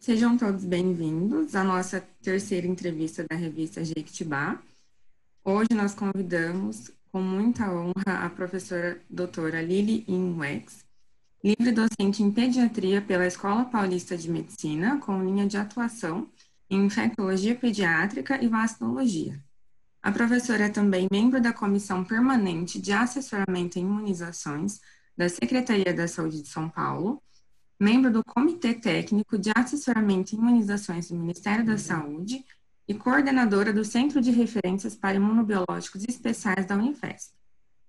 Sejam todos bem-vindos à nossa terceira entrevista da revista Jequitibá. Hoje nós convidamos, com muita honra, a professora doutora Lili Inwex, livre docente em pediatria pela Escola Paulista de Medicina, com linha de atuação em infectologia pediátrica e vacinologia. A professora é também membro da Comissão Permanente de Assessoramento em Imunizações da Secretaria da Saúde de São Paulo, membro do Comitê Técnico de Assessoramento em Imunizações do Ministério da Saúde e coordenadora do Centro de Referências para Imunobiológicos Especiais da Unifesp,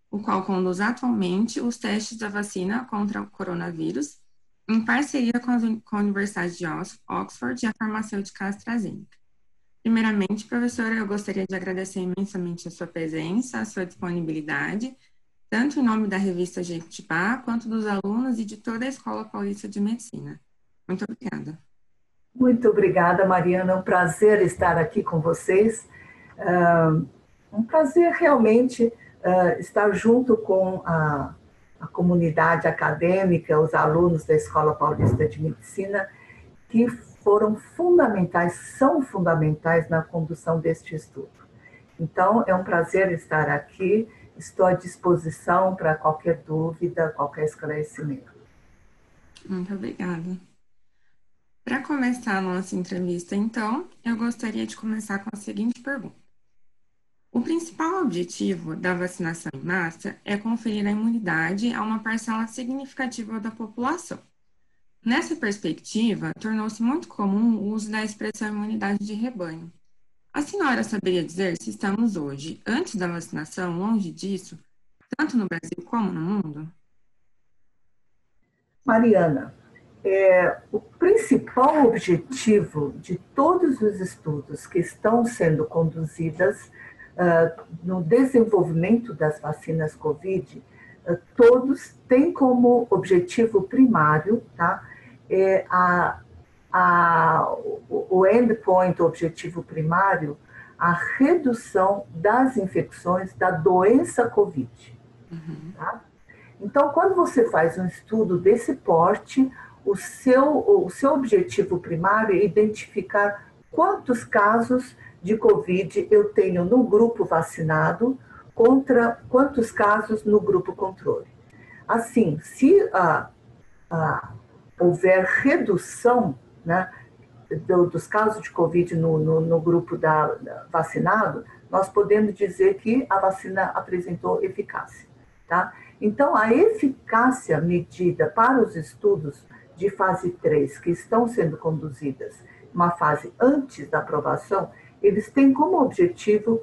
o qual conduz atualmente os testes da vacina contra o coronavírus, em parceria com a Universidade de Oxford e a farmacêutica AstraZeneca. Primeiramente, professora, eu gostaria de agradecer imensamente a sua presença, a sua disponibilidade, tanto em nome da revista Jequitibá, quanto dos alunos e de toda a Escola Paulista de Medicina. Muito obrigada. Muito obrigada, Mariana. É um prazer estar aqui com vocês. Um prazer realmente estar junto com a comunidade acadêmica, os alunos da Escola Paulista de Medicina, que foram fundamentais, são fundamentais na condução deste estudo. Então, é um prazer estar aqui. Estou à disposição para qualquer dúvida, qualquer esclarecimento. Muito obrigada. Para começar a nossa entrevista, então, eu gostaria de começar com a seguinte pergunta. O principal objetivo da vacinação em massa é conferir a imunidade a uma parcela significativa da população. Nessa perspectiva, tornou-se muito comum o uso da expressão imunidade de rebanho. A senhora saberia dizer se estamos hoje, antes da vacinação, longe disso, tanto no Brasil como no mundo? Mariana, o principal objetivo de todos os estudos que estão sendo conduzidos no desenvolvimento das vacinas COVID, todos têm como objetivo primário, tá, o endpoint, o objetivo primário, a redução das infecções da doença COVID. Tá? Então, quando você faz um estudo desse porte, o seu objetivo primário é identificar quantos casos de COVID eu tenho no grupo vacinado contra quantos casos no grupo controle. Assim, se houver redução, né, dos casos de COVID no grupo vacinado, nós podemos dizer que a vacina apresentou eficácia. Tá? Então, a eficácia medida para os estudos de fase 3, que estão sendo conduzidas, uma fase antes da aprovação, eles têm como objetivo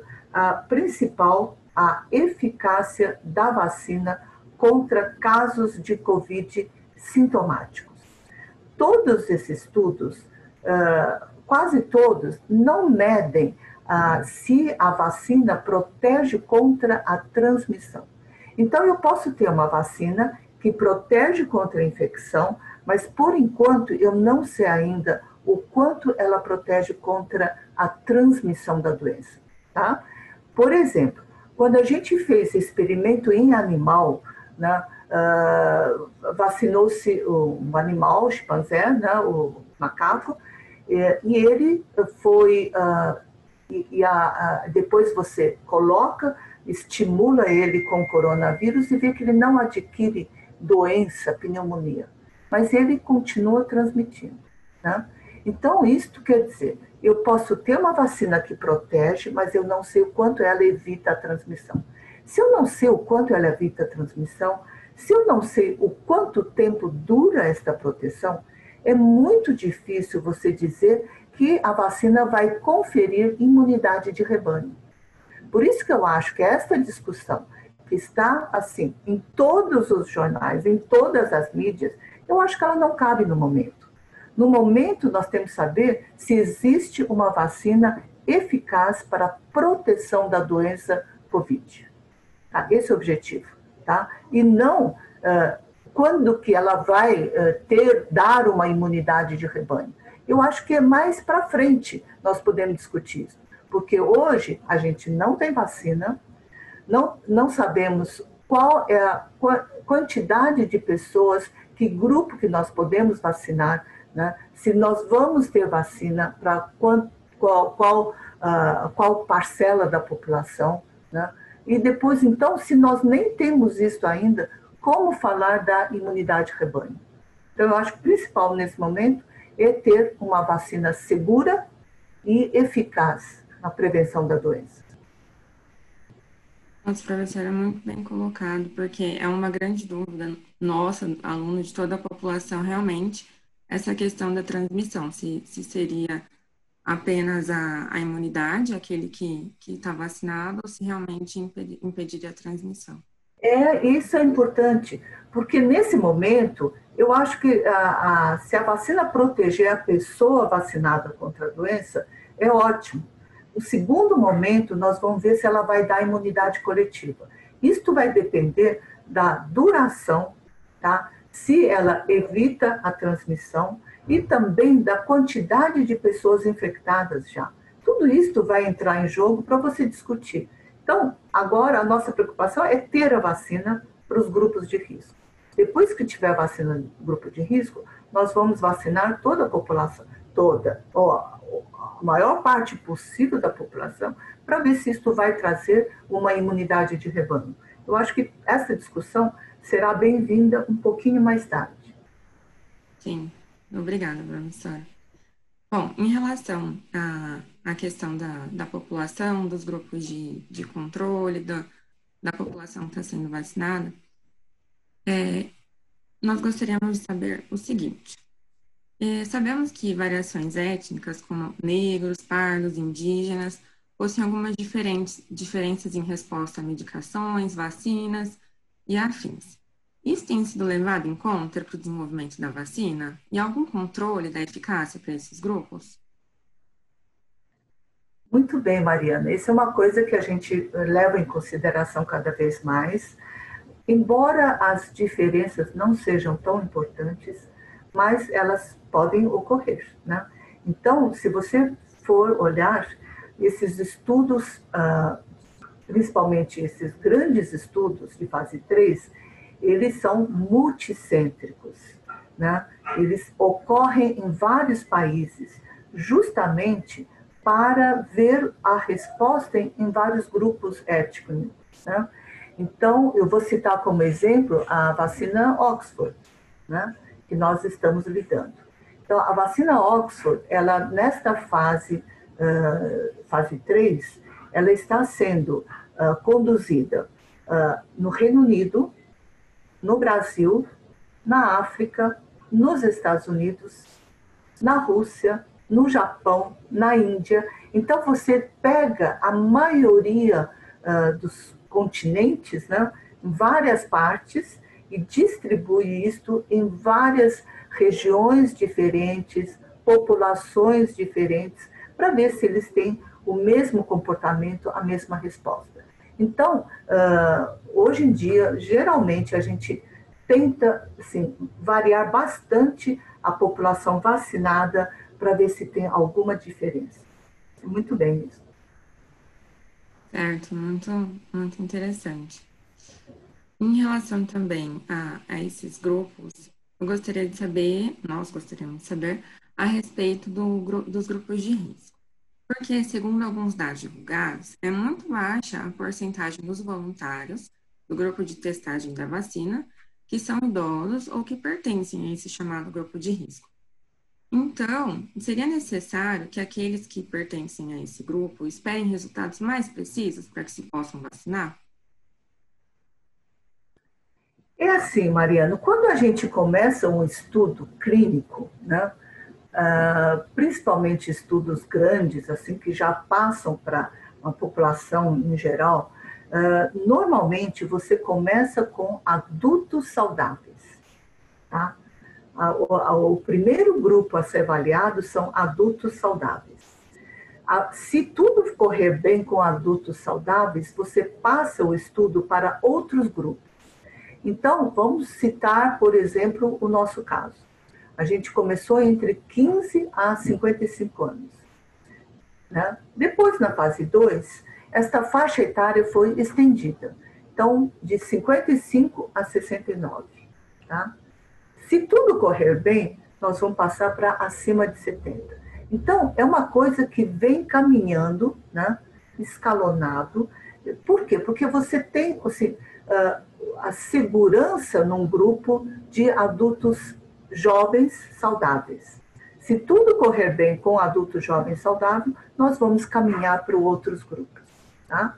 principal a eficácia da vacina contra casos de COVID sintomáticos. Todos esses estudos, quase todos, não medem se a vacina protege contra a transmissão. Então, eu posso ter uma vacina que protege contra a infecção, mas, por enquanto, eu não sei ainda o quanto ela protege contra a transmissão da doença. Tá? Por exemplo, quando a gente fez experimento em animal, né, vacinou-se um animal, o chimpanzé, né, o macaco, e ele foi... depois você coloca, estimula ele com coronavírus e vê que ele não adquire doença, pneumonia, mas ele continua transmitindo. Né? Então, isto quer dizer, eu posso ter uma vacina que protege, mas eu não sei o quanto ela evita a transmissão. Se eu não sei o quanto ela evita a transmissão, se eu não sei o quanto tempo dura esta proteção, é muito difícil você dizer que a vacina vai conferir imunidade de rebanho. Por isso que eu acho que esta discussão, que está assim em todos os jornais, em todas as mídias, eu acho que ela não cabe no momento. No momento, nós temos que saber se existe uma vacina eficaz para a proteção da doença COVID. Tá? Esse é o objetivo. Tá? E não quando que ela vai dar uma imunidade de rebanho. Eu acho que é mais para frente nós podemos discutir isso. Porque hoje a gente não tem vacina, não sabemos qual é a quantidade de pessoas, que grupo que nós podemos vacinar, né? Se nós vamos ter vacina para qual parcela da população, né? E depois, então, se nós nem temos isso ainda, como falar da imunidade rebanho? Então, eu acho que o principal nesse momento é ter uma vacina segura e eficaz na prevenção da doença. Nossa, professor, é muito bem colocado, porque é uma grande dúvida nossa, aluno de toda a população, realmente, essa questão da transmissão, se seria apenas a imunidade, aquele que está vacinado, ou se realmente impediria a transmissão. Isso é importante, porque nesse momento, eu acho que se a vacina proteger a pessoa vacinada contra a doença, é ótimo. No segundo momento, nós vamos ver se ela vai dar imunidade coletiva. Isto vai depender da duração, tá? Se ela evita a transmissão e também da quantidade de pessoas infectadas já. Tudo isso vai entrar em jogo para você discutir. Então, agora a nossa preocupação é ter a vacina para os grupos de risco. Depois que tiver a vacina no grupo de risco, nós vamos vacinar toda a população, ou a maior parte possível da população, para ver se isso vai trazer uma imunidade de rebanho. Eu acho que essa discussão será bem-vinda um pouquinho mais tarde. Sim, obrigada, professora. Bom, em relação à questão da população, dos grupos de controle, da população que está sendo vacinada, nós gostaríamos de saber o seguinte. Sabemos que variações étnicas, como negros, pardos, indígenas, possuem algumas diferenças em resposta a medicações, vacinas e afins. Isso tem sido levado em conta para o desenvolvimento da vacina? E algum controle da eficácia para esses grupos? Muito bem, Mariana. Isso é uma coisa que a gente leva em consideração cada vez mais. Embora as diferenças não sejam tão importantes, mas elas podem ocorrer, né? Então, se você for olhar esses estudos, principalmente esses grandes estudos de fase 3, eles são multicêntricos, né? Eles ocorrem em vários países, justamente para ver a resposta em vários grupos étnicos, né? Então, eu vou citar como exemplo a vacina Oxford, né, que nós estamos lidando. Então, a vacina Oxford, ela nesta fase 3, ela está sendo conduzida no Reino Unido, no Brasil, na África, nos Estados Unidos, na Rússia, no Japão, na Índia. Então, você pega a maioria dos continentes, né, em várias partes, e distribui isto em várias regiões diferentes, populações diferentes, para ver se eles têm o mesmo comportamento, a mesma resposta. Então, hoje em dia, geralmente a gente tenta assim, variar bastante a população vacinada para ver se tem alguma diferença. Muito bem isso. Certo, muito, muito interessante. Em relação também a esses grupos, nós gostaríamos de saber a respeito dos grupos de risco. Porque, segundo alguns dados divulgados, é muito baixa a porcentagem dos voluntários do grupo de testagem da vacina que são idosos ou que pertencem a esse chamado grupo de risco. Então, seria necessário que aqueles que pertencem a esse grupo esperem resultados mais precisos para que se possam vacinar? É assim, Mariano, quando a gente começa um estudo clínico, né, principalmente estudos grandes, assim, que já passam para a população em geral, normalmente você começa com adultos saudáveis, tá? O primeiro grupo a ser avaliado são adultos saudáveis. Se tudo correr bem com adultos saudáveis, você passa o estudo para outros grupos. Então, vamos citar, por exemplo, o nosso caso. A gente começou entre 15 a 55 anos, né? Depois, na fase 2, esta faixa etária foi estendida. Então, de 55 a 69, tá? Se tudo correr bem, nós vamos passar para acima de 70. Então, é uma coisa que vem caminhando, né, escalonado. Por quê? Porque você tem assim, a segurança num grupo de adultos jovens saudáveis. Se tudo correr bem com adulto jovem saudável, nós vamos caminhar para outros grupos. Tá?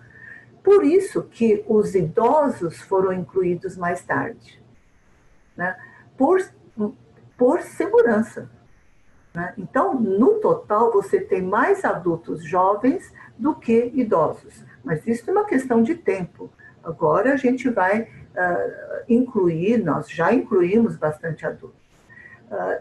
Por isso que os idosos foram incluídos mais tarde, né? por segurança. Né? Então, no total, você tem mais adultos jovens do que idosos. Mas isso é uma questão de tempo. Agora a gente vai incluir, nós já incluímos bastante adultos.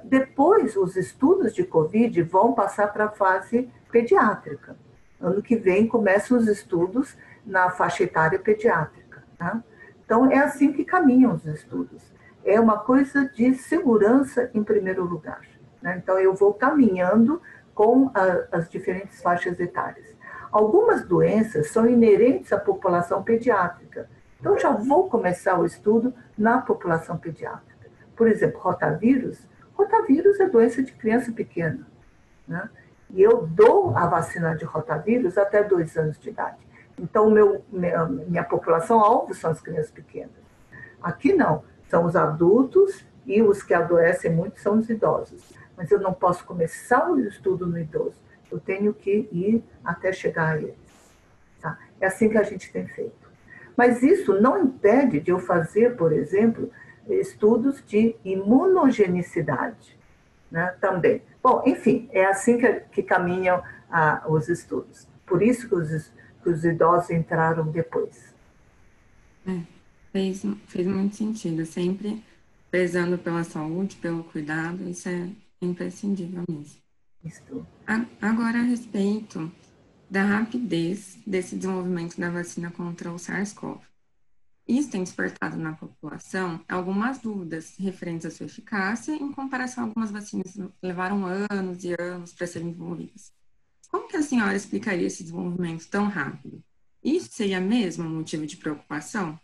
Depois, os estudos de Covid vão passar para a fase pediátrica. Ano que vem começam os estudos na faixa etária pediátrica. Tá? Então, é assim que caminham os estudos. É uma coisa de segurança em primeiro lugar. Né? Então, eu vou caminhando com as diferentes faixas etárias. Algumas doenças são inerentes à população pediátrica. Então, já vou começar o estudo na população pediátrica. Por exemplo, rotavírus. Rotavírus é doença de criança pequena. Né? E eu dou a vacina de rotavírus até 2 anos de idade. Então, minha população-alvo são as crianças pequenas. Aqui não, são os adultos e os que adoecem muito são os idosos. Mas eu não posso começar o estudo no idoso. Eu tenho que ir até chegar a eles. Tá? É assim que a gente tem feito. Mas isso não impede de eu fazer, por exemplo, estudos de imunogenicidade, né, também. Bom, enfim, é assim que caminham os estudos. Por isso que os idosos entraram depois. Fez muito sentido. Sempre prezando pela saúde, pelo cuidado, isso é imprescindível mesmo. Isso. Agora, a respeito da rapidez desse desenvolvimento da vacina contra o SARS-CoV. Isso tem despertado na população algumas dúvidas referentes à sua eficácia em comparação a algumas vacinas que levaram anos e anos para serem desenvolvidas. Como que a senhora explicaria esse desenvolvimento tão rápido? Isso seria mesmo um motivo de preocupação?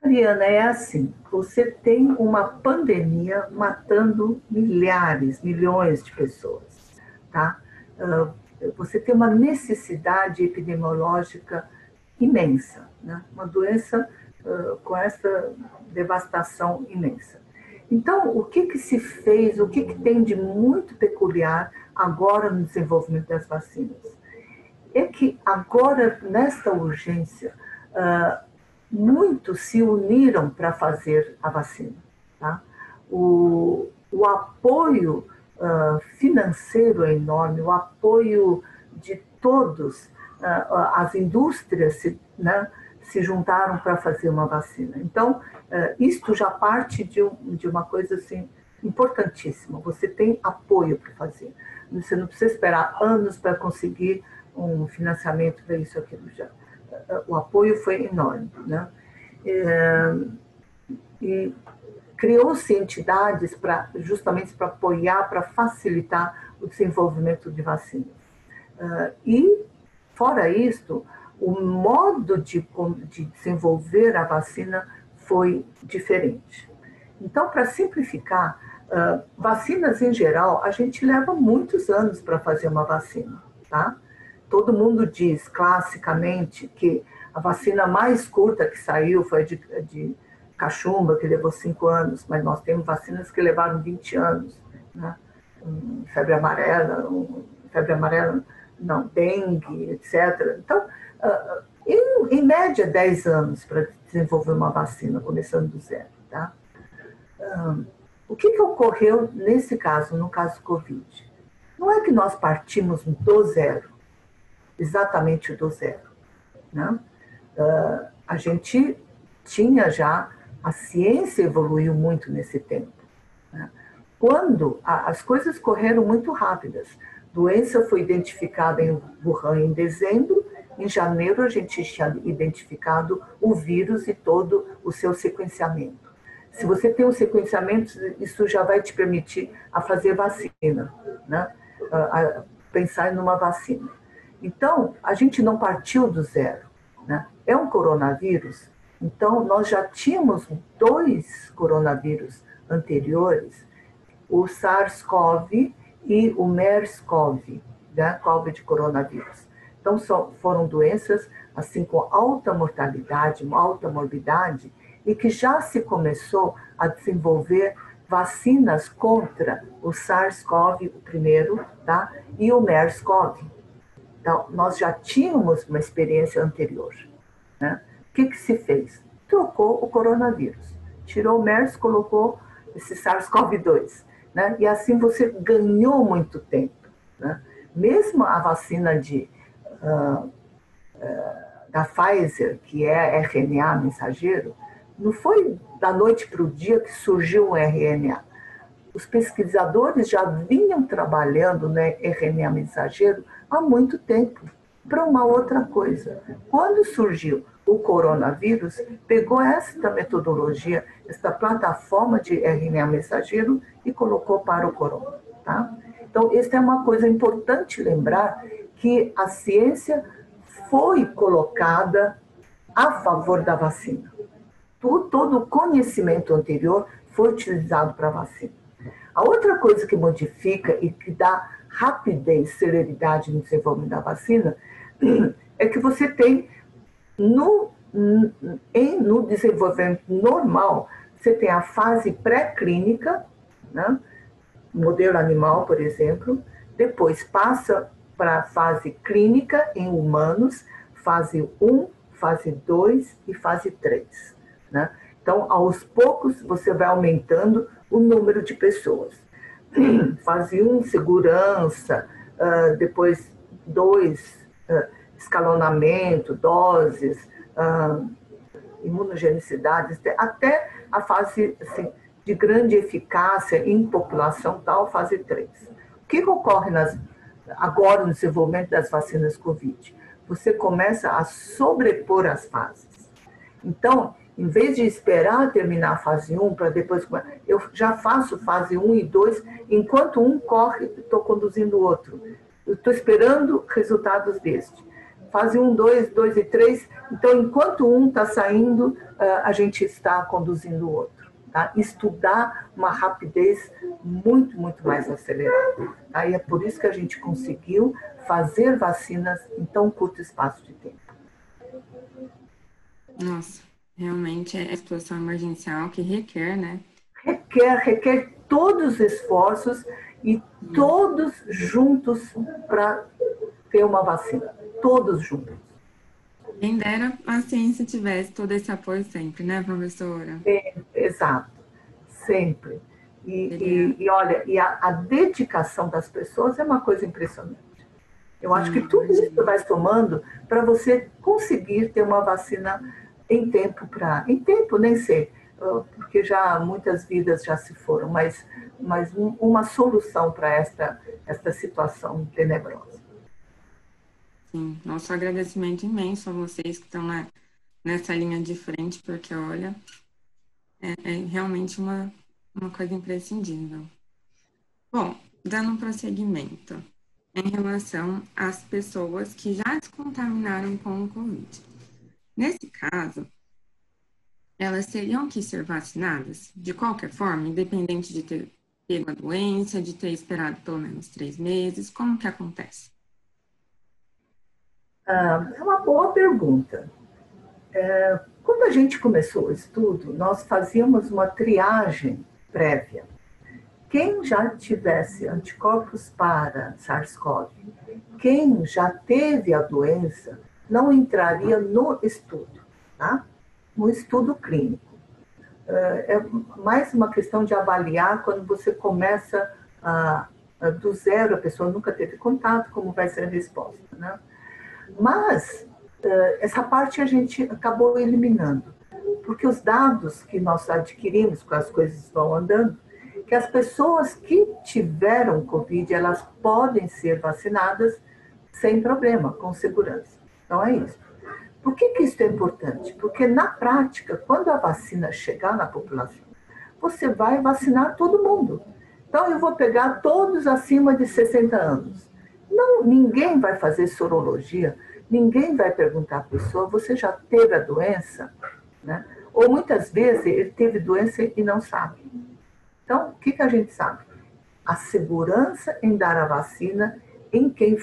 Mariana, é assim, você tem uma pandemia matando milhares, milhões de pessoas, tá? Você tem uma necessidade epidemiológica imensa, né? Uma doença com essa devastação imensa. Então, o que se fez, o que tem de muito peculiar agora no desenvolvimento das vacinas? É que agora, nesta urgência, muitos se uniram para fazer a vacina. Tá? O apoio financeiro é enorme, o apoio de todos, as indústrias se juntaram para fazer uma vacina. Então, isto já parte de uma coisa assim, importantíssima. Você tem apoio para fazer. Você não precisa esperar anos para conseguir um financiamento para isso ou aquilo já. O apoio foi enorme. Né? E criou-se entidades justamente para apoiar, para facilitar o desenvolvimento de vacinas. E, fora isto, o modo de desenvolver a vacina foi diferente. Então, para simplificar, vacinas em geral, a gente leva muitos anos para fazer uma vacina, tá? Todo mundo diz, classicamente, que a vacina mais curta que saiu foi de cachumba, que levou 5 anos, mas nós temos vacinas que levaram 20 anos, né? Febre amarela, dengue, etc. Então, em média, 10 anos para desenvolver uma vacina, começando do zero. Tá? O que ocorreu nesse caso, no caso Covid? Não é que nós partimos do zero, exatamente do zero. Né? A gente tinha já, a ciência evoluiu muito nesse tempo. Né? Quando as coisas correram muito rápidas, a doença foi identificada em Wuhan em dezembro, em janeiro a gente tinha identificado o vírus e todo o seu sequenciamento. Se você tem um sequenciamento, isso já vai te permitir a fazer vacina, né? A pensar numa vacina. Então, a gente não partiu do zero. Né? É um coronavírus, então nós já tínhamos 2 coronavírus anteriores, o SARS-CoV e o MERS-CoV, né? CoV de coronavírus. Então, foram doenças assim com alta mortalidade, alta morbidade, e que já se começou a desenvolver vacinas contra o SARS-CoV, o primeiro, tá? E o MERS-CoV. Então, nós já tínhamos uma experiência anterior, né? O que se fez? Trocou o coronavírus. Tirou o MERS, colocou esse SARS-CoV-2. Né? E assim você ganhou muito tempo. Né? Mesmo a vacina da Pfizer, que é RNA mensageiro, não foi da noite para o dia que surgiu o RNA. Os pesquisadores já vinham trabalhando no RNA mensageiro há muito tempo para uma outra coisa. Quando surgiu o coronavírus, pegou esta metodologia, esta plataforma de RNA mensageiro e colocou para o corona. Tá? Então, esta é uma coisa importante lembrar, que a ciência foi colocada a favor da vacina. Todo o conhecimento anterior foi utilizado para a vacina. A outra coisa que modifica e que dá rapidez, celeridade no desenvolvimento da vacina é que você tem no desenvolvimento normal, você tem a fase pré-clínica, né? Modelo animal, por exemplo, depois passa para a fase clínica em humanos, fase 1, fase 2 e fase 3. Né? Então, aos poucos, você vai aumentando o número de pessoas. Fase 1, segurança, depois 2, escalonamento, doses, imunogenicidade, até a fase assim, de grande eficácia em população tal, fase 3. O que ocorre agora no desenvolvimento das vacinas Covid? Você começa a sobrepor as fases. Então, em vez de esperar terminar a fase 1 para depois... Eu já faço fase 1 e 2, enquanto um corre, estou conduzindo o outro. Eu estou esperando resultados deste. Fase 1, 2 e 3, então, enquanto um está saindo, a gente está conduzindo o outro. Tá? Estudar uma rapidez muito, muito mais acelerada. Tá? E é por isso que a gente conseguiu fazer vacinas em tão curto espaço de tempo. Nossa, realmente é a situação emergencial que requer, né? Requer todos os esforços e todos juntos para ter uma vacina. Todos juntos. Quem dera a ciência tivesse todo esse apoio sempre, né, professora? Exato, sempre. E olha, a dedicação das pessoas é uma coisa impressionante. Eu acho que tudo isso vai somando para você conseguir ter uma vacina em tempo, nem sei, porque já muitas vidas já se foram, mas uma solução para esta situação tenebrosa. Sim, nosso agradecimento imenso a vocês que estão nessa linha de frente, porque, olha, é realmente uma coisa imprescindível. Bom, dando prosseguimento, em relação às pessoas que já se contaminaram com o Covid. Nesse caso, elas teriam que ser vacinadas de qualquer forma, independente de ter pego a doença, de ter esperado pelo menos 3 meses, como que acontece? É uma boa pergunta. Quando a gente começou o estudo, nós fazíamos uma triagem prévia. Quem já tivesse anticorpos para SARS-CoV, quem já teve a doença, não entraria no estudo, tá? No estudo clínico. É mais uma questão de avaliar quando você começa do zero, a pessoa nunca teve contato, como vai ser a resposta, né? Mas essa parte a gente acabou eliminando, porque os dados que nós adquirimos, com as coisas vão andando, que as pessoas que tiveram Covid, elas podem ser vacinadas sem problema, com segurança. Então é isso. Por que isso é importante? Porque na prática, quando a vacina chegar na população, você vai vacinar todo mundo. Então eu vou pegar todos acima de 60 anos. Não, ninguém vai fazer sorologia, ninguém vai perguntar à pessoa, você já teve a doença? Né? Ou muitas vezes ele teve doença e não sabe. Então, o que a gente sabe? A segurança em dar a vacina em quem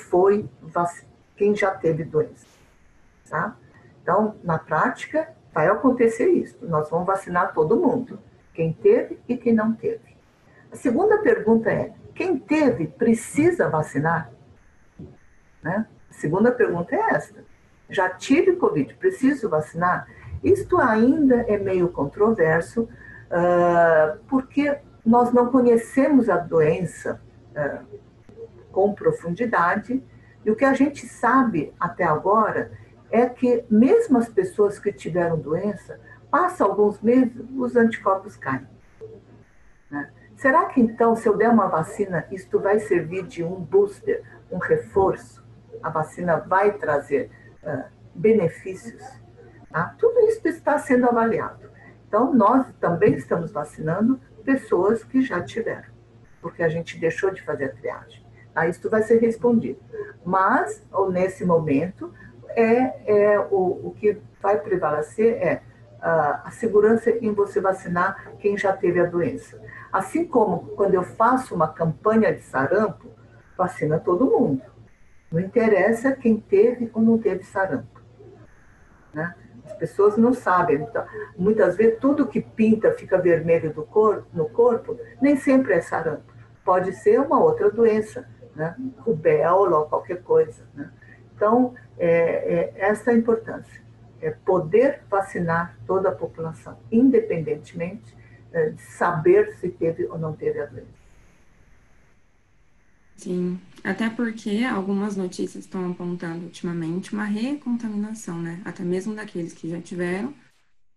já teve doença. Tá? Então, na prática, vai acontecer isso. Nós vamos vacinar todo mundo, quem teve e quem não teve. A segunda pergunta é, quem teve precisa vacinar? Né? A segunda pergunta é esta. Já tive Covid, preciso vacinar? Isto ainda é meio controverso, porque nós não conhecemos a doença com profundidade, e o que a gente sabe até agora é que mesmo as pessoas que tiveram doença, passa alguns meses, os anticorpos caem. Né? Será que então, se eu der uma vacina, isto vai servir de um booster, um reforço? A vacina vai trazer benefícios? Tá? Tudo isso está sendo avaliado. Então, nós também estamos vacinando pessoas que já tiveram, porque a gente deixou de fazer a triagem. Tá? Isso vai ser respondido. Mas, nesse momento, o que vai prevalecer é a segurança em você vacinar quem já teve a doença. Assim como quando eu faço uma campanha de sarampo, vacina todo mundo. Não interessa quem teve ou não teve sarampo. Né? As pessoas não sabem. Então, muitas vezes, tudo que pinta fica vermelho no corpo, nem sempre é sarampo. Pode ser uma outra doença, né? Rubéola ou qualquer coisa. Né? Então, essa é a importância. É poder vacinar toda a população, independentemente de saber se teve ou não teve a doença. Sim, até porque algumas notícias estão apontando ultimamente uma recontaminação, né? Até mesmo daqueles que já tiveram,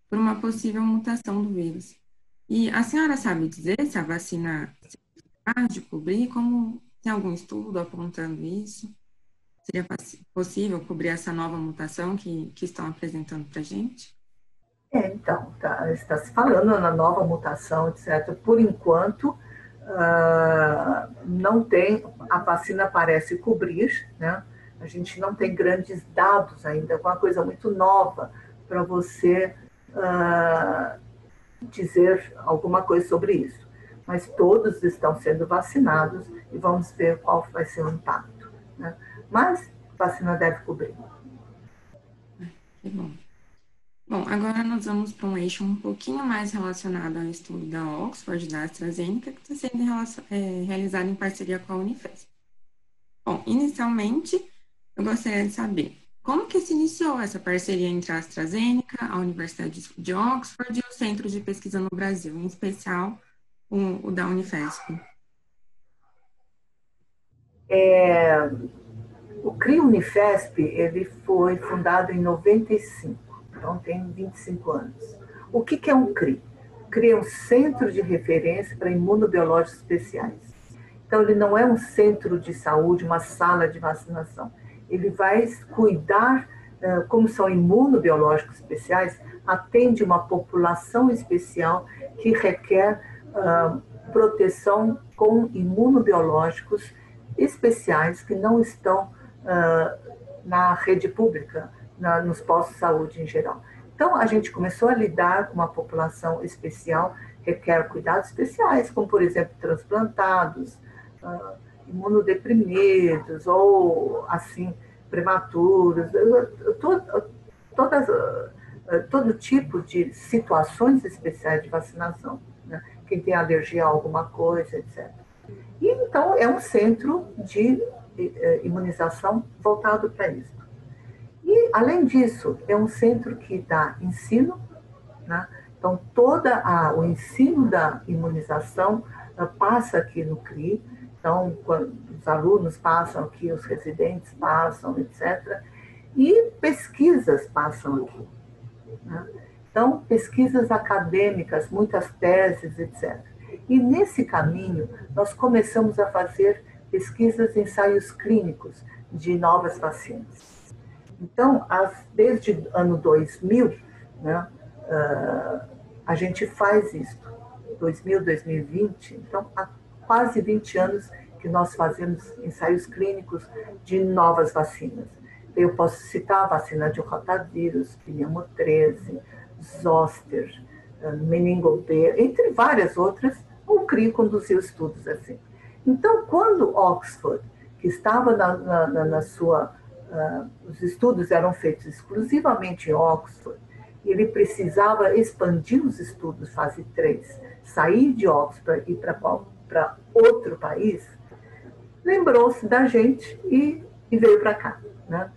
por uma possível mutação do vírus. E a senhora sabe dizer se a vacina é capaz de cobrir? Como tem algum estudo apontando isso? Seria possível cobrir essa nova mutação que estão apresentando para a gente? Então, está se falando na nova mutação, etc. Por enquanto, não tem, a vacina parece cobrir, né? A gente não tem grandes dados ainda, é uma coisa muito nova para você dizer alguma coisa sobre isso. Mas todos estão sendo vacinados e vamos ver qual vai ser o impacto. Né? Mas a vacina deve cobrir. Que bom. Bom, agora nós vamos para um eixo um pouquinho mais relacionado ao estudo da Oxford, da AstraZeneca, que está sendo realizado em parceria com a Unifesp. Bom, inicialmente, eu gostaria de saber como que se iniciou essa parceria entre a AstraZeneca, a Universidade de Oxford e o Centro de Pesquisa no Brasil, em especial o da Unifesp. O CRI Unifesp ele foi fundado em 95, então tem 25 anos. O que é um CRI? O CRI é um Centro de Referência para Imunobiológicos Especiais. Então, ele não é um centro de saúde, uma sala de vacinação. Ele vai cuidar, como são imunobiológicos especiais, atende uma população especial que requer proteção com imunobiológicos especiais que não estão na rede pública, nos postos de saúde em geral. Então, a gente começou a lidar com uma população especial que requer cuidados especiais, como, por exemplo, transplantados, imunodeprimidos ou, assim, prematuros, todo tipo de situações especiais de vacinação, né? Quem tem alergia a alguma coisa, etc. E, então, é um centro de imunização voltado para isso. E, além disso, é um centro que dá ensino, né? Então, todo o ensino da imunização passa aqui no CRI. Então, quando os alunos passam aqui, os residentes passam, etc. E pesquisas passam aqui. Né? Então, pesquisas acadêmicas, muitas teses, etc. E, nesse caminho, nós começamos a fazer pesquisas, ensaios clínicos de novas vacinas. Então, desde o ano 2000, né, a gente faz isso, 2000, 2020, então há quase 20 anos que nós fazemos ensaios clínicos de novas vacinas. Eu posso citar a vacina de rotavírus, pneumo 13, zoster, meningo B, entre várias outras, O CRI conduziu estudos assim. Então, quando Oxford, que estava na sua... os estudos eram feitos exclusivamente em Oxford, e ele precisava expandir os estudos, fase 3, sair de Oxford e ir para outro país, lembrou-se da gente e veio para cá, né?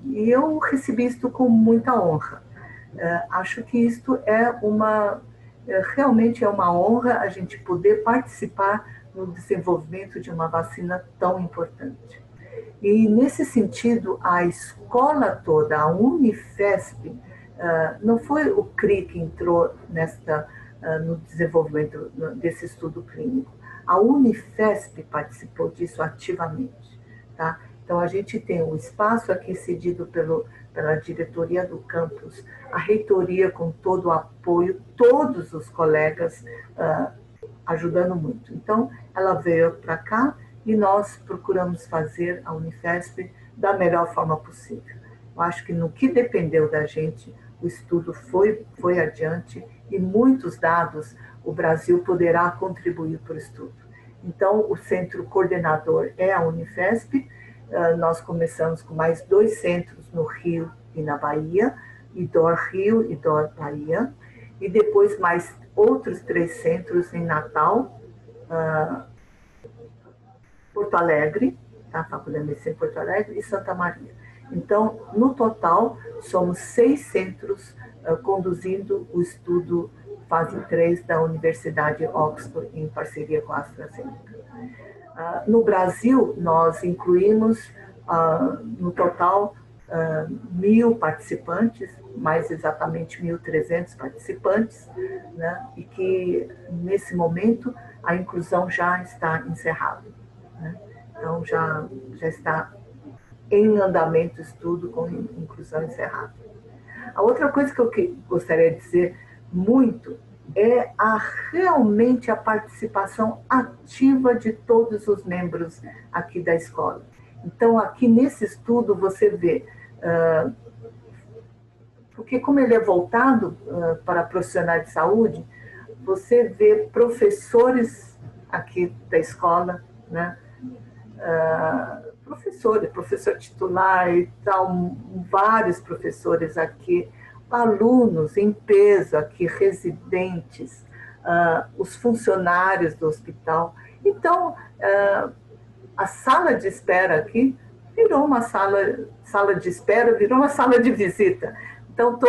E eu recebi isto com muita honra. Acho que isto realmente é uma honra a gente poder participar no desenvolvimento de uma vacina tão importante. E, nesse sentido, a escola toda, a Unifesp, não foi o CRI que entrou no desenvolvimento desse estudo clínico. A Unifesp participou disso ativamente. Tá? Então, a gente tem um espaço aqui cedido pela diretoria do campus, a reitoria com todo o apoio, todos os colegas ajudando muito. Então, ela veio para cá e nós procuramos fazer a Unifesp da melhor forma possível. Eu acho que no que dependeu da gente, o estudo foi adiante e muitos dados o Brasil poderá contribuir para o estudo. Então, o centro coordenador é a Unifesp. Nós começamos com mais 2 centros no Rio e na Bahia, IDOR Rio e IDOR Bahia, e depois mais outros 3 centros em Natal, Porto Alegre, tá? Faculdade de Medicina em Porto Alegre e Santa Maria. Então, no total, somos 6 centros conduzindo o estudo fase 3 da Universidade Oxford, em parceria com a AstraZeneca. No Brasil, nós incluímos, no total, 1.000 participantes, mais exatamente 1.300 participantes, né? E que, nesse momento, a inclusão já está encerrada. Né? Então, já está em andamento o estudo com inclusão encerrada. A outra coisa que eu gostaria de dizer muito é realmente a participação ativa de todos os membros aqui da escola. Então, aqui nesse estudo, você vê, porque como ele é voltado para profissionais de saúde, você vê professores aqui da escola, né? Professor titular e tal, vários professores aqui, alunos em peso aqui, residentes, os funcionários do hospital. Então, a sala de espera aqui virou uma sala de espera, virou uma sala de visita. Então,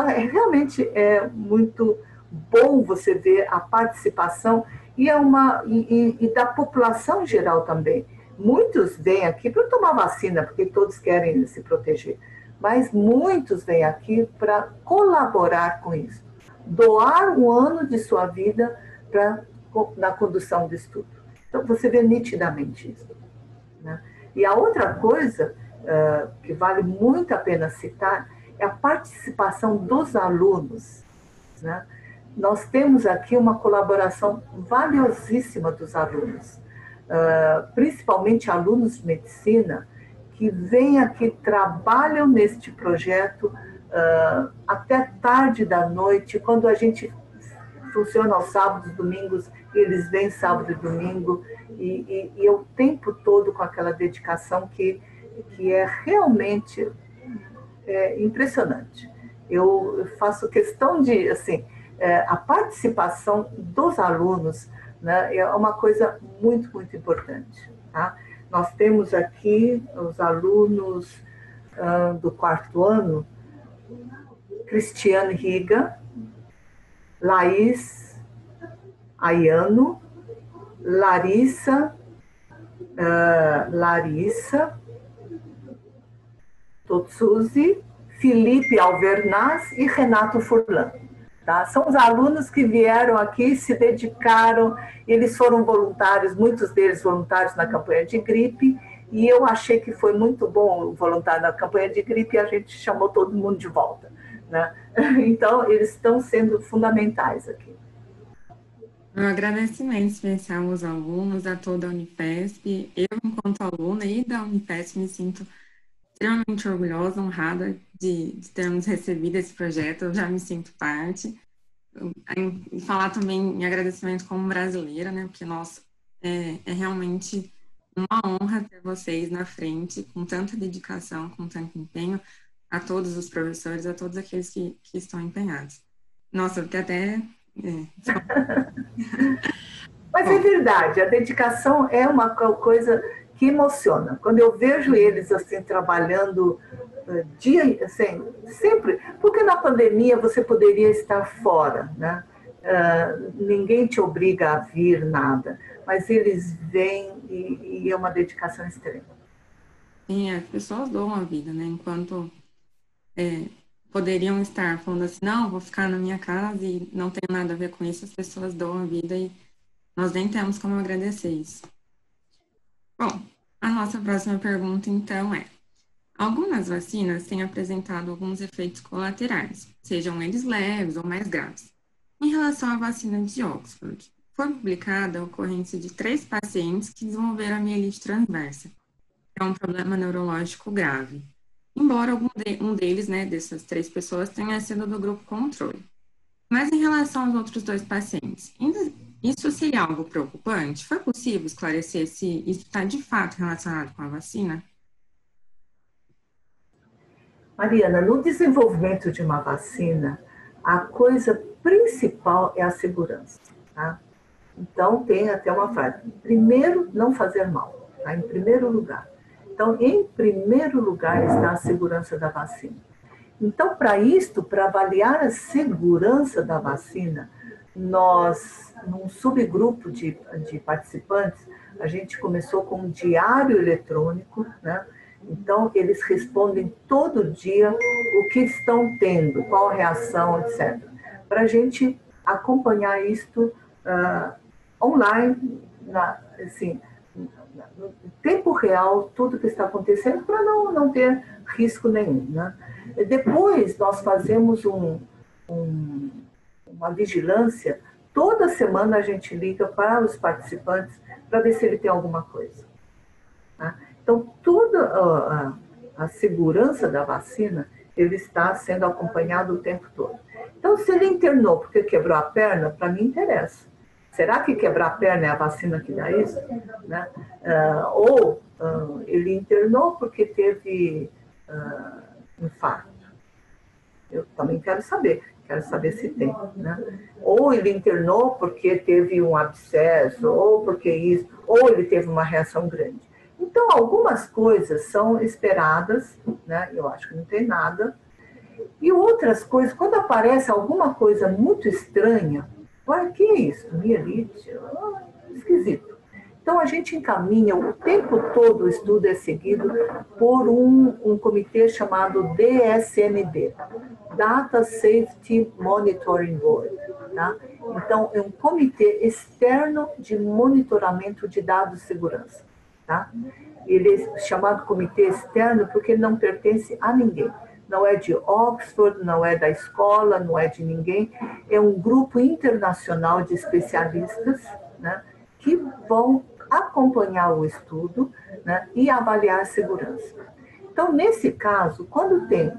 realmente é muito bom você ver a participação e da população geral também. Muitos vêm aqui para tomar vacina, porque todos querem se proteger, mas muitos vêm aqui para colaborar com isso, doar um ano de sua vida na condução do estudo. Então, você vê nitidamente isso. Né? E a outra coisa que vale muito a pena citar é a participação dos alunos. Né? Nós temos aqui uma colaboração valiosíssima dos alunos, principalmente alunos de medicina, que vêm aqui, trabalham neste projeto até tarde da noite, quando a gente funciona aos sábados, domingos, eles vêm sábado e domingo, e o tempo todo com aquela dedicação que é realmente impressionante. Eu faço questão de, assim, a participação dos alunos, né, é uma coisa muito, muito importante. Tá? Nós temos aqui os alunos do 4º ano, Cristiane Riga, Laís Ayano, Larissa Totsuzi, Felipe Alvernaz e Renato Furlan. Tá? São os alunos que vieram aqui, se dedicaram, eles foram voluntários, muitos deles voluntários na campanha de gripe, e eu achei que foi muito bom o voluntário na campanha de gripe e a gente chamou todo mundo de volta. Né? Então, eles estão sendo fundamentais aqui. Um agradecimento especial aos alunos, a toda a Unifesp. Eu, enquanto aluna e da Unifesp, me sinto extremamente orgulhosa, honrada de termos recebido esse projeto. Eu já me sinto parte. falar também em agradecimento como brasileira, né? Porque, nossa, é realmente uma honra ter vocês na frente, com tanta dedicação, com tanto empenho, a todos os professores, a todos aqueles que estão empenhados. Nossa, porque até... Mas é Bom, verdade, a dedicação é uma coisa que emociona. Quando eu vejo eles assim trabalhando dia, assim, sempre, porque na pandemia você poderia estar fora, né? Ninguém te obriga a vir nada, mas eles vêm e é uma dedicação extrema. sim, as pessoas doam a vida, né? Enquanto poderiam estar falando assim, não, vou ficar na minha casa e não tem nada a ver com isso, as pessoas doam a vida e nós nem temos como agradecer isso. Bom, a nossa próxima pergunta, então, é: algumas vacinas têm apresentado alguns efeitos colaterais, sejam eles leves ou mais graves. Em relação à vacina de Oxford, foi publicada a ocorrência de 3 pacientes que desenvolveram a mielite transversa, que é um problema neurológico grave. Embora um deles, né, dessas 3 pessoas, tenha sido do grupo controle. Mas em relação aos outros 2 pacientes, isso seria algo preocupante? Foi possível esclarecer se isso está de fato relacionado com a vacina? Mariana, no desenvolvimento de uma vacina, a coisa principal é a segurança. Tá? Então, tem até uma frase: primeiro, não fazer mal, tá? Em primeiro lugar. Então, em primeiro lugar está a segurança da vacina. Então, para isto, para avaliar a segurança da vacina, nós, num subgrupo de participantes, a gente começou com um diário eletrônico, né? Então, eles respondem todo dia o que estão tendo, qual a reação, etc. Para a gente acompanhar isto online, assim, no tempo real, tudo que está acontecendo, para não ter risco nenhum. Né? Depois, nós fazemos uma vigilância. Toda semana a gente liga para os participantes para ver se ele tem alguma coisa. Tá? Então, toda a segurança da vacina, ele está sendo acompanhado o tempo todo. Então, se ele internou porque quebrou a perna, para mim interessa. Será que quebrar a perna é a vacina que dá isso? Né? Ou ele internou porque teve infarto. Eu também quero saber se tem. Né? Ou ele internou porque teve um abscesso, ou porque isso, ou ele teve uma reação grande. Então, algumas coisas são esperadas, né? Eu acho que não tem nada. E outras coisas, quando aparece alguma coisa muito estranha, o que é isso? Mielite? Esquisito. Então, a gente encaminha, o tempo todo o estudo é seguido por um comitê chamado DSMB, Data Safety Monitoring Board. Tá? Então, é um comitê externo de monitoramento de dados de segurança. Tá? Ele é chamado comitê externo porque ele não pertence a ninguém. Não é de Oxford, não é da escola, não é de ninguém. É um grupo internacional de especialistas, né, que vão acompanhar o estudo, né, e avaliar a segurança. Então, nesse caso, quando tem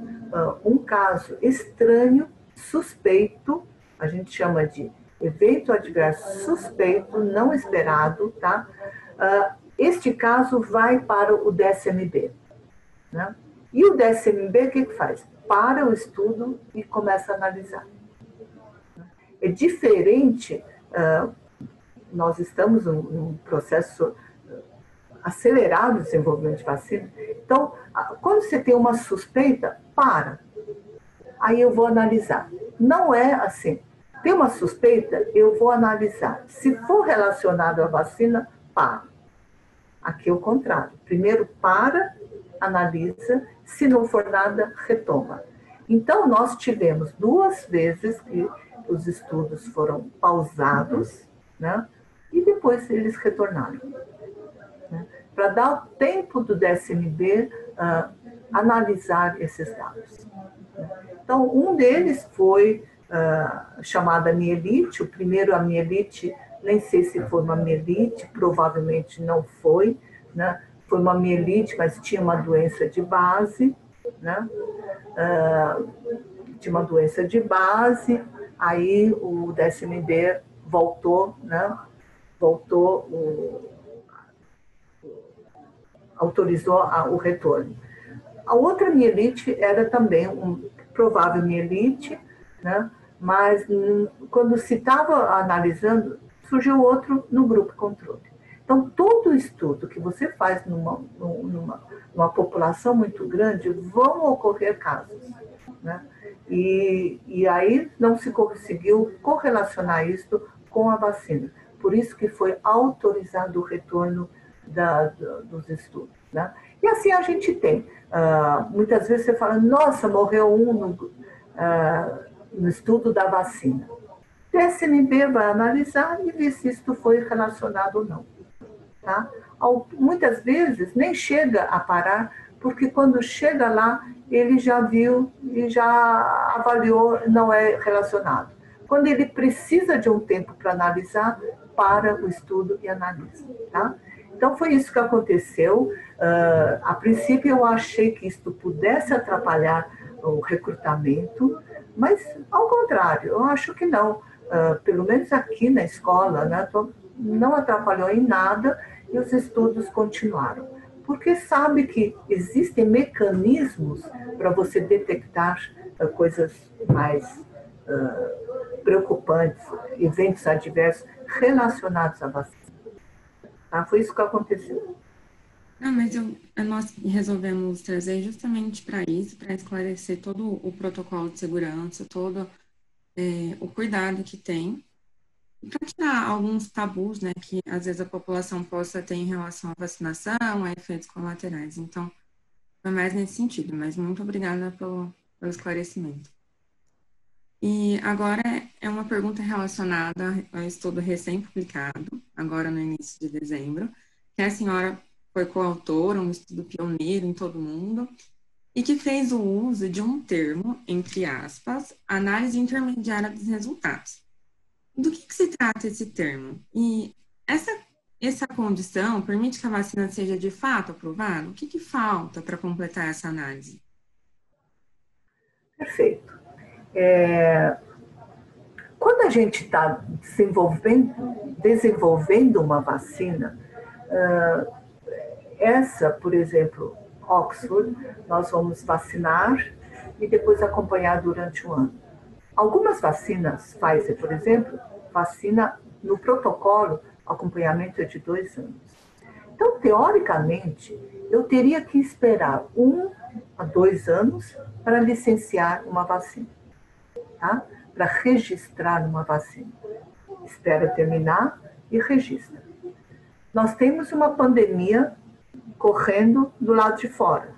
um caso estranho, suspeito, a gente chama de evento adverso suspeito, não esperado, tá? Este caso vai para o DSMB. Né? E o DSMB, o que faz? Para o estudo e começa a analisar. É diferente, nós estamos num processo acelerado de desenvolvimento de vacina. Então, quando você tem uma suspeita, para. Aí eu vou analisar. Não é assim. Tem uma suspeita, eu vou analisar. Se for relacionado à vacina, para. Aqui é o contrário. Primeiro para, analisa, se não for nada, retoma. Então, nós tivemos 2 vezes que os estudos foram pausados, né? E depois eles retornaram. Né? Para dar o tempo do DSMB analisar esses dados. Então, um deles foi chamada mielite, o primeiro a mielite, nem sei se foi uma mielite, provavelmente não foi, né? Foi uma mielite, mas tinha uma doença de base, né? Tinha uma doença de base, aí o DSM-B voltou, né? Autorizou o retorno. A outra mielite era também um provável mielite, né? Mas quando se estava analisando, surgiu outro no grupo controle. Então, todo estudo que você faz numa população muito grande, vão ocorrer casos, né? E aí não se conseguiu correlacionar isso com a vacina. Por isso que foi autorizado o retorno dos estudos, né? E assim a gente tem. Muitas vezes você fala, nossa, morreu um no estudo da vacina. O DSM-B vai analisar e ver se isto foi relacionado ou não. Tá? Muitas vezes nem chega a parar, porque quando chega lá, ele já viu e já avaliou, não é relacionado. Quando ele precisa de um tempo para analisar, para o estudo e analisa. Tá? Então, foi isso que aconteceu. A princípio, eu achei que isso pudesse atrapalhar o recrutamento, mas, ao contrário, eu acho que não. Pelo menos aqui na escola, né, não atrapalhou em nada e os estudos continuaram. Porque sabe que existem mecanismos para você detectar coisas mais preocupantes, eventos adversos relacionados à vacina. Tá? Foi isso que aconteceu. Não, mas nós resolvemos trazer justamente para isso, para esclarecer todo o protocolo de segurança, todo o cuidado que tem, para tirar alguns tabus, né, que às vezes a população possa ter em relação à vacinação, a efeitos colaterais. Então, foi mais nesse sentido, mas muito obrigada pelo esclarecimento. E agora é uma pergunta relacionada ao estudo recém-publicado, agora no início de dezembro, que a senhora foi coautora, um estudo pioneiro em todo o mundo, e que fez o uso de um termo, entre aspas, análise intermediária dos resultados. Do que se trata esse termo? E essa condição permite que a vacina seja de fato aprovada? O que falta para completar essa análise? Perfeito. Quando a gente está desenvolvendo uma vacina, essa, por exemplo, Oxford, nós vamos vacinar e depois acompanhar durante um ano. Algumas vacinas, Pfizer, por exemplo, vacina no protocolo, acompanhamento é de 2 anos. Então, teoricamente, eu teria que esperar 1 a 2 anos para licenciar uma vacina, tá? Para registrar uma vacina. Espera terminar e registra. Nós temos uma pandemia correndo do lado de fora.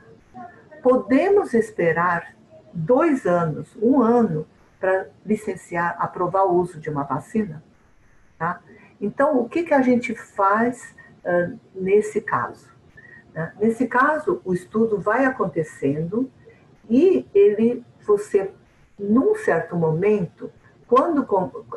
Podemos esperar 2 anos, 1 ano, para licenciar, aprovar o uso de uma vacina? Tá? Então, o que a gente faz nesse caso? Nesse caso, o estudo vai acontecendo e você, num certo momento, quando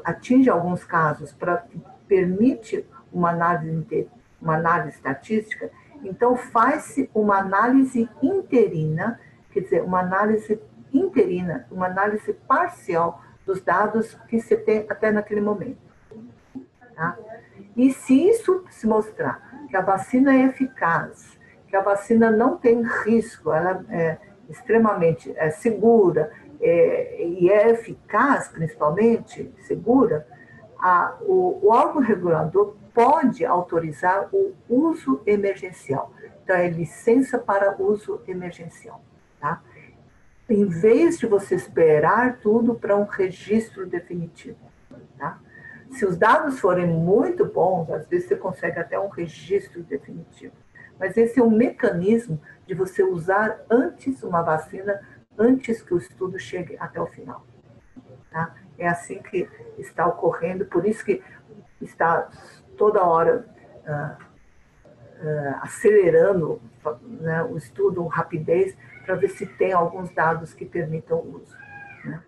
atinge alguns casos para permite uma análise estatística, então faz-se uma análise interina, quer dizer, uma análise interina, uma análise parcial dos dados que se tem até naquele momento. Tá? E se isso se mostrar que a vacina é eficaz, que a vacina não tem risco, ela é extremamente segura e é eficaz, principalmente segura, o órgão regulador pode autorizar o uso emergencial. Então, é licença para uso emergencial. Tá? Em vez de você esperar tudo para um registro definitivo. Tá? Se os dados forem muito bons, às vezes você consegue até um registro definitivo. Mas esse é um mecanismo de você usar antes uma vacina, antes que o estudo chegue até o final. Tá? É assim que está ocorrendo, por isso que está toda hora acelerando, né, o estudo, rapidez, para ver se tem alguns dados que permitam o uso. Né?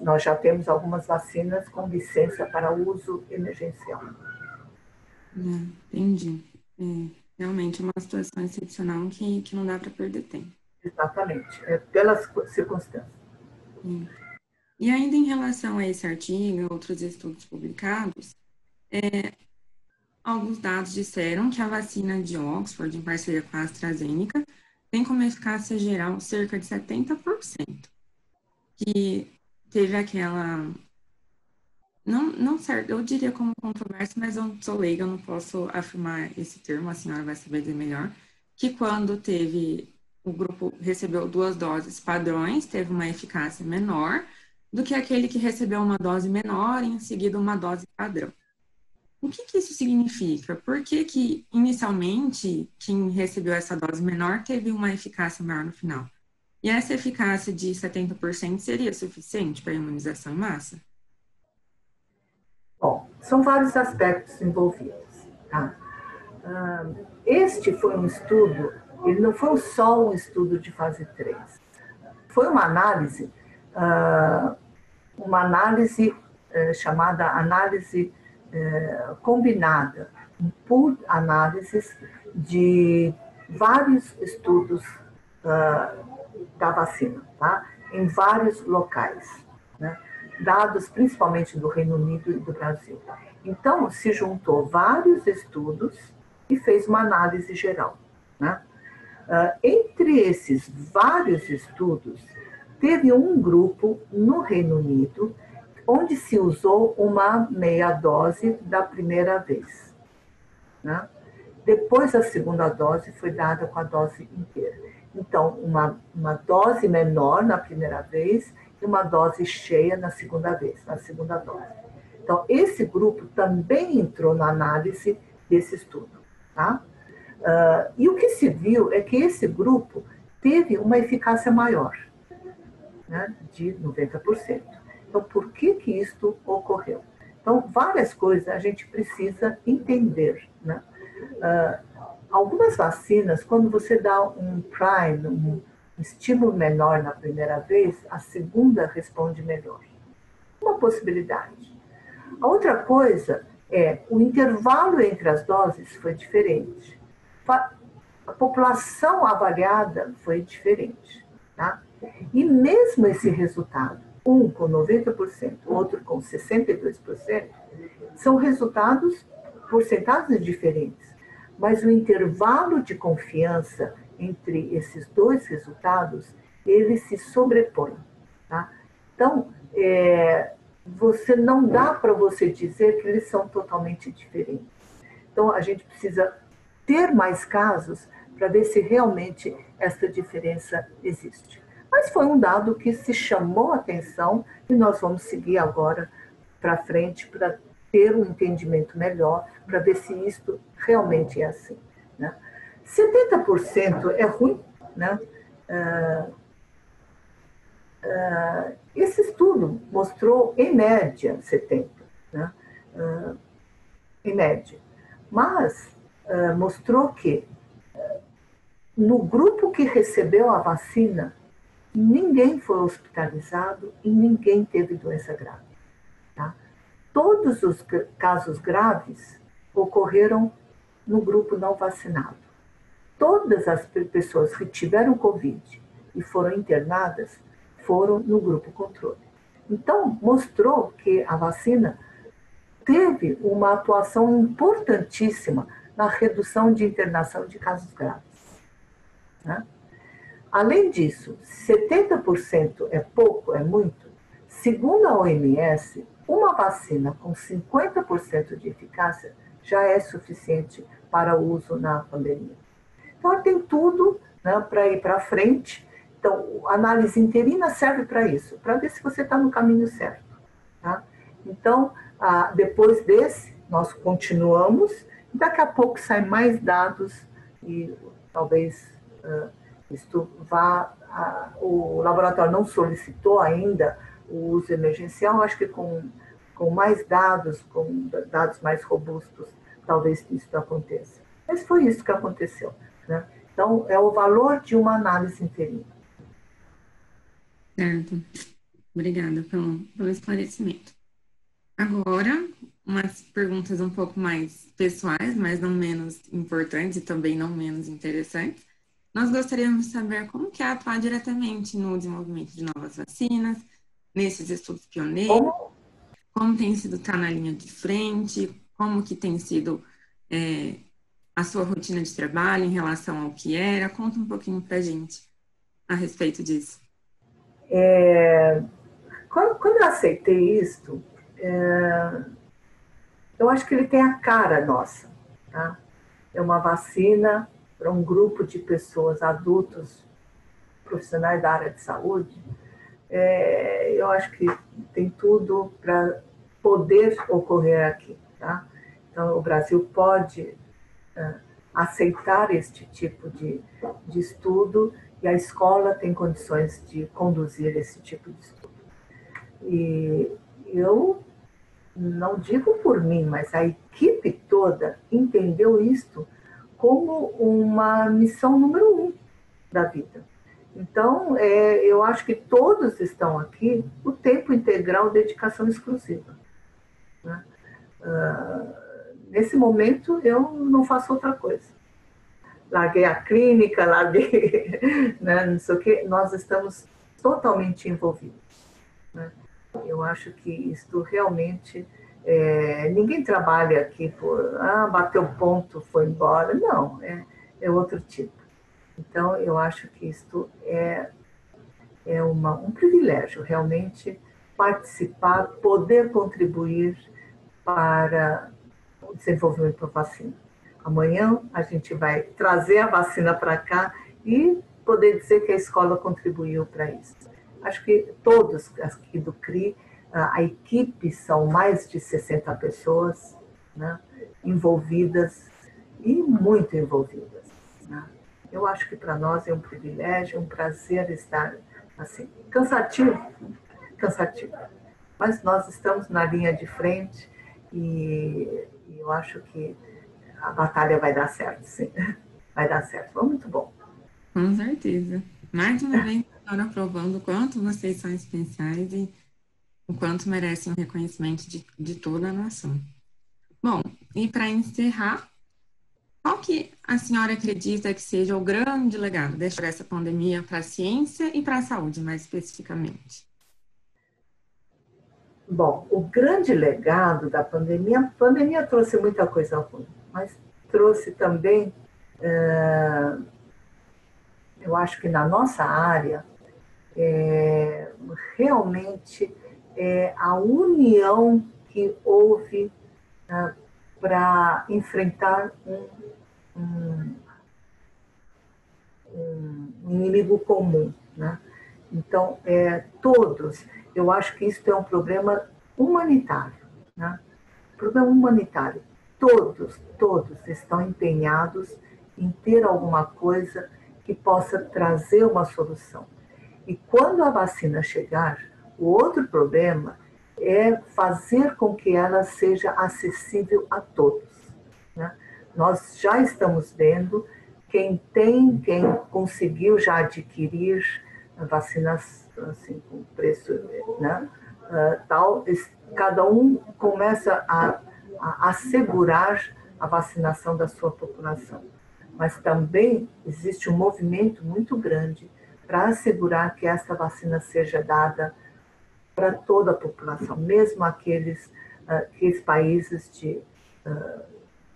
Nós já temos algumas vacinas com licença para uso emergencial. Entendi. Realmente é uma situação excepcional que não dá para perder tempo. Exatamente, pelas circunstâncias. E ainda em relação a esse artigo e outros estudos publicados, alguns dados disseram que a vacina de Oxford, em parceria com a AstraZeneca, tem como eficácia geral cerca de 70%, que teve aquela, não certo, eu diria como controvérsia, mas eu sou leiga, eu não posso afirmar esse termo, a senhora vai saber dizer melhor, que quando o grupo recebeu 2 doses padrões, teve uma eficácia menor do que aquele que recebeu uma dose menor e em seguida uma dose padrão. O que isso significa? Por que inicialmente quem recebeu essa dose menor teve uma eficácia maior no final? E essa eficácia de 70% seria suficiente para a imunização em massa? Bom, são vários aspectos envolvidos. Tá? Este foi um estudo, ele não foi só um estudo de fase 3. Foi uma análise chamada análise combinada, um pool análises de vários estudos da vacina, tá? Em vários locais, né? Dados principalmente do Reino Unido e do Brasil. Então, se juntou vários estudos e fez uma análise geral, né? Entre esses vários estudos, teve um grupo no Reino Unido onde se usou uma meia dose da primeira vez, né? Depois, a segunda dose foi dada com a dose inteira. Então, uma dose menor na primeira vez e uma dose cheia na segunda vez, na segunda dose. Então, esse grupo também entrou na análise desse estudo, tá? E o que se viu é que esse grupo teve uma eficácia maior, né, de 90%. Então, por que isto ocorreu? Então, várias coisas a gente precisa entender, né? Algumas vacinas, quando você dá um prime, um estímulo menor na primeira vez, a segunda responde melhor. Uma possibilidade. A outra coisa é o intervalo entre as doses foi diferente. A população avaliada foi diferente, tá? E mesmo esse resultado, um com 90%, outro com 62%, são resultados, porcentagens diferentes, mas o intervalo de confiança entre esses dois resultados, ele se sobrepõe, tá? Então, você não dá para você dizer que eles são totalmente diferentes. Então, a gente precisa ter mais casos para ver se realmente essa diferença existe. Mas foi um dado que se chamou a atenção e nós vamos seguir agora para frente para ter um entendimento melhor, para ver se isto realmente é assim, né? 70% é ruim, né? Esse estudo mostrou, em média, 70%, né? Em média. Mas mostrou que no grupo que recebeu a vacina, ninguém foi hospitalizado e ninguém teve doença grave. Tá? Todos os casos graves ocorreram no grupo não vacinado. Todas as pessoas que tiveram Covid e foram internadas foram no grupo controle. Então, mostrou que a vacina teve uma atuação importantíssima na redução de internação de casos graves, né? Além disso, 70% é pouco, é muito. Segundo a OMS, uma vacina com 50% de eficácia já é suficiente para uso na pandemia. Então, tem tudo, né, para ir para frente. Então, a análise interina serve para isso, para ver se você está no caminho certo, tá? Então, depois desse, nós continuamos, e daqui a pouco saem mais dados e talvez isto vá... o laboratório não solicitou ainda o uso emergencial, acho que com mais dados, com dados mais robustos, talvez isso aconteça. Mas foi isso que aconteceu, né? Então, é o valor de uma análise interina. Certo. Obrigada pelo esclarecimento. Agora, umas perguntas um pouco mais pessoais, mas não menos importantes e também não menos interessantes. Nós gostaríamos de saber como que é atuar diretamente no desenvolvimento de novas vacinas, nesses estudos pioneiros? Como? Como tem sido estar na linha de frente? Como que tem sido a sua rotina de trabalho em relação ao que era? Conta um pouquinho para a gente a respeito disso. Quando eu aceitei isto, eu acho que ele tem a cara nossa. Tá? É uma vacina para um grupo de pessoas, adultos, profissionais da área de saúde. Eu acho que tem tudo para poder ocorrer aqui. Tá? Então, o Brasil pode aceitar este tipo de estudo e a escola tem condições de conduzir esse tipo de estudo. E eu não digo por mim, mas a equipe toda entendeu isto como uma missão número 1 da vida. Então, eu acho que todos estão aqui o tempo integral, dedicação exclusiva. Né? Nesse momento, eu não faço outra coisa. Larguei a clínica, larguei, né, não sei o quê, nós estamos totalmente envolvidos. Né? Eu acho que isto realmente, ninguém trabalha aqui por, bateu ponto, foi embora, não, é outro tipo. Então, eu acho que isto é um privilégio, realmente, participar, poder contribuir para o desenvolvimento da vacina. Amanhã a gente vai trazer a vacina para cá e poder dizer que a escola contribuiu para isso. Acho que todos aqui do CRI, a equipe são mais de 60 pessoas, né, envolvidas e muito envolvidas. Né? Eu acho que para nós é um privilégio, um prazer estar assim, cansativo, mas nós estamos na linha de frente e eu acho que a batalha vai dar certo, sim. Vai dar certo. Foi muito bom. Com certeza. Mais uma vez, a senhora provando o quanto vocês são especiais e o quanto merecem o reconhecimento de toda a nação. Bom, e para encerrar, qual que a senhora acredita que seja o grande legado dessa pandemia para a ciência e para a saúde, mais especificamente? Bom, o grande legado da pandemia, a pandemia trouxe muita coisa ruim, mas trouxe também, eu acho que na nossa área, realmente a união que houve para enfrentar um inimigo comum. Né? Então, todos, eu acho que isso é um problema humanitário. Né? Problema humanitário. Todos estão empenhados em ter alguma coisa que possa trazer uma solução. E quando a vacina chegar, o outro problema é fazer com que ela seja acessível a todos. Né? Nós já estamos vendo quem conseguiu já adquirir vacinas assim, com preço, né, tal, cada um começa a assegurar a vacinação da sua população. Mas também existe um movimento muito grande para assegurar que esta vacina seja dada para toda a população, mesmo aqueles países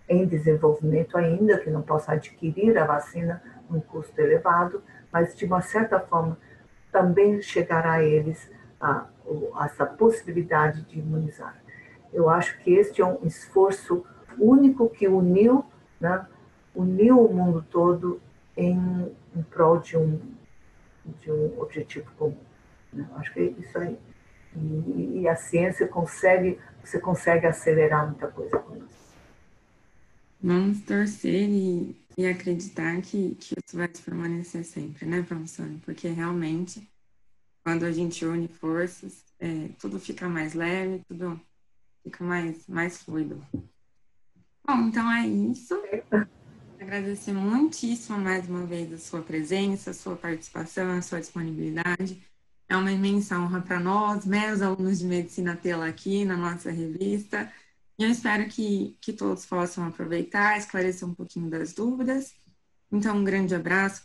em desenvolvimento ainda, que não possam adquirir a vacina num custo elevado, mas de uma certa forma também chegará a eles essa possibilidade de imunizar. Eu acho que este é um esforço único que uniu o mundo todo em prol de um objetivo comum. Acho que é isso aí. E a ciência você consegue acelerar muita coisa com isso. Vamos torcer e acreditar que isso vai permanecer sempre, né, professora? Porque realmente, quando a gente une forças, tudo fica mais leve, tudo fica mais fluido. Bom, então é isso. Agradecer muitíssimo mais uma vez a sua presença, a sua participação, a sua disponibilidade. É uma imensa honra para nós, meros alunos de medicina, tê-la aqui na nossa revista. E eu espero que todos possam aproveitar, esclarecer um pouquinho das dúvidas. Então, um grande abraço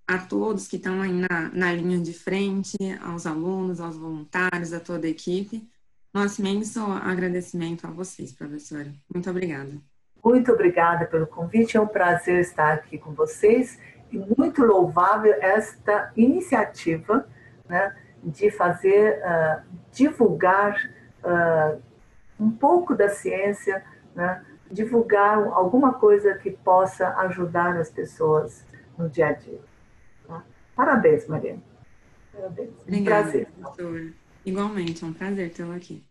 a todos que estão aí na linha de frente, aos alunos, aos voluntários, a toda a equipe. Nosso imenso agradecimento a vocês, professora. Muito obrigada. Muito obrigada pelo convite, é um prazer estar aqui com vocês e muito louvável esta iniciativa, né, de fazer, divulgar um pouco da ciência, né, divulgar alguma coisa que possa ajudar as pessoas no dia a dia. Tá? Parabéns, Mariana. Parabéns. Obrigada, Um prazer. professora. Igualmente, é um prazer tê-la aqui.